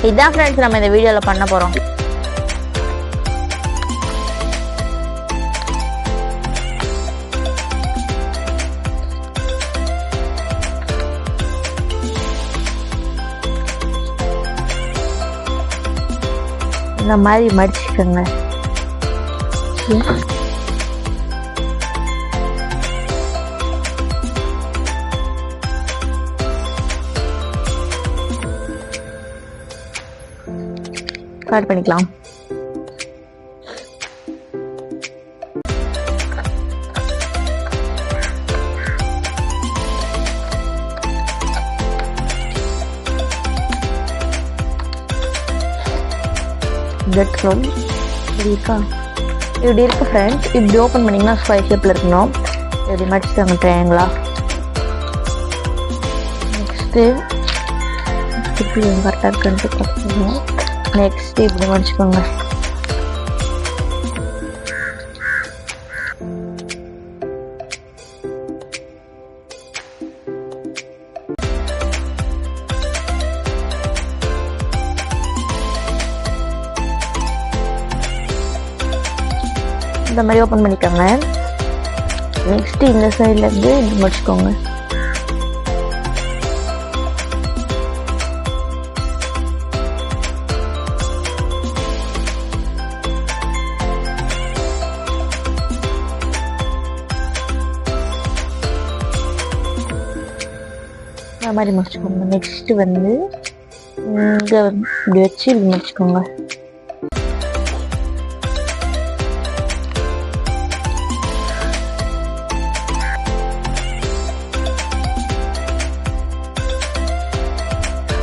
இதான் ஃப்ரெண்ட்ஸ் நம்ம இந்த வீடியோவில் பண்ண போகிறோம். இந்த மாதிரி மடிச்சுக்கோங்க. கட் பண்ணிக்கலாம். இப்படி இருக்கு ஃப்ரெண்ட்ஸ். இப்படி ஓப்பன் பண்ணிங்கன்னா ஸ்கொயர் ஷேப்பில் இருக்கணும். இப்படி மடிச்சுட்டாங்க ட்ரையாங்கிளா. நெக்ஸ்ட்டு இப்படி கரெக்டாக இருக்குன்ட்டு பார்த்துக்கணும். நெக்ஸ்ட்டு இப்படி மடிச்சுக்கோங்க. இந்த மாதிரி ஓப்பன் பண்ணிக்கோங்க. நெக்ஸ்ட் இந்த சைட்ல இருந்து இப்படி முடிச்சுக்கோங்க. இந்த மாதிரி முடிச்சுக்கோங்க. நெக்ஸ்ட் வந்து இங்க இப்படி வச்சு இப்படி முடிச்சுக்கோங்க.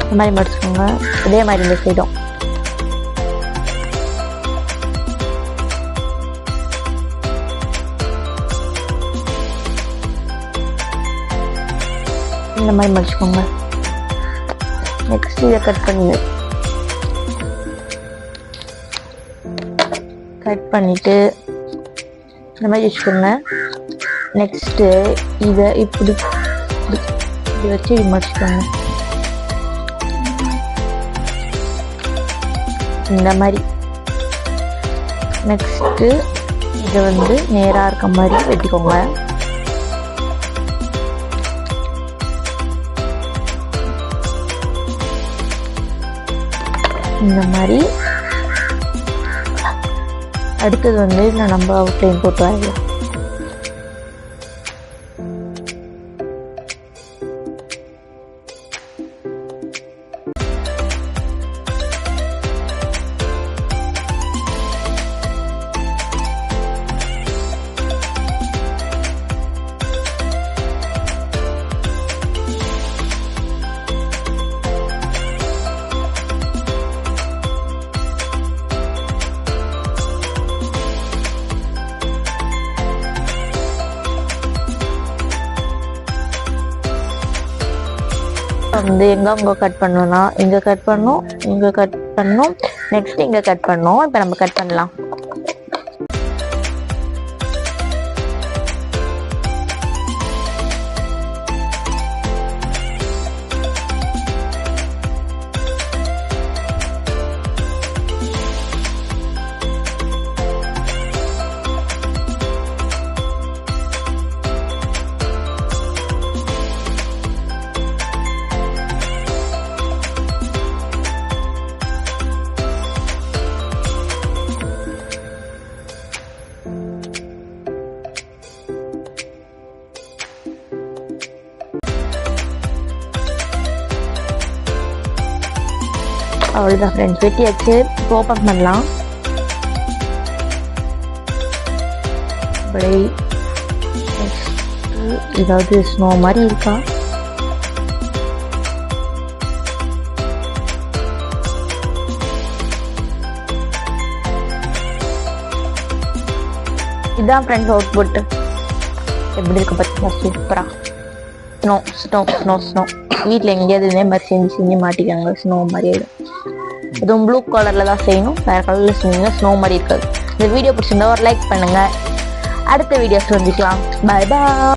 இந்த மாதிரி மடிச்சுக்கோங்க. இதே மாதிரி இந்த சைடும் இந்த மாதிரி மடிச்சுக்கோங்க. நெக்ஸ்ட் இதை கட் பண்ணிட்டு இந்த மாதிரி வச்சுக்கோங்க. நெக்ஸ்ட்டு இதை இப்படி வச்சு இப்படி மடிச்சுக்கோங்க. இந்த மாதிரி. நெக்ஸ்ட்டு இதை வந்து நேராக இருக்க மாதிரி வெட்டிக்கோங்க. இந்த மாதிரி. அடுத்தது வந்து நம்ம அவுட்லைன் போட்டு வரையலாம். வந்து எங்கே கட் பண்ணணும்னா இங்கே கட் பண்ணணும், இங்கே கட் பண்ணணும், நெக்ஸ்ட் இங்கே கட் பண்ணணும். இப்போ நம்ம கட் பண்ணலாம். அவ்வளோதான் ஃப்ரெண்ட்ஸ், வெட்டியாச்சு. இப்போ ஓப்பன் பண்ணலாம். இப்படி ஏதாவது ஸ்னோ மாதிரி இருக்கா? இதுதான் ஃப்ரெண்ட்ஸ் அவுட்புட். எப்படி இருக்கு பார்த்தீங்களா? சூப்பராக. Snow snow snow snow. வீட்டில் எங்கேயாவது இதே மாதிரி செஞ்சு மாட்டிக்காங்க. ஸ்னோ மாதிரி ஆயிடும். அதுவும் ப்ளூ கலரில் தான் செய்யணும். வேறு கலரில் செஞ்சீங்கன்னா ஸ்னோ மாதிரி இருக்காது. இந்த வீடியோ பிடிச்சிருந்தா ஒரு லைக் பண்ணுங்கள். அடுத்த வீடியோஸ் வந்துக்கலாம். பாய் பாய்.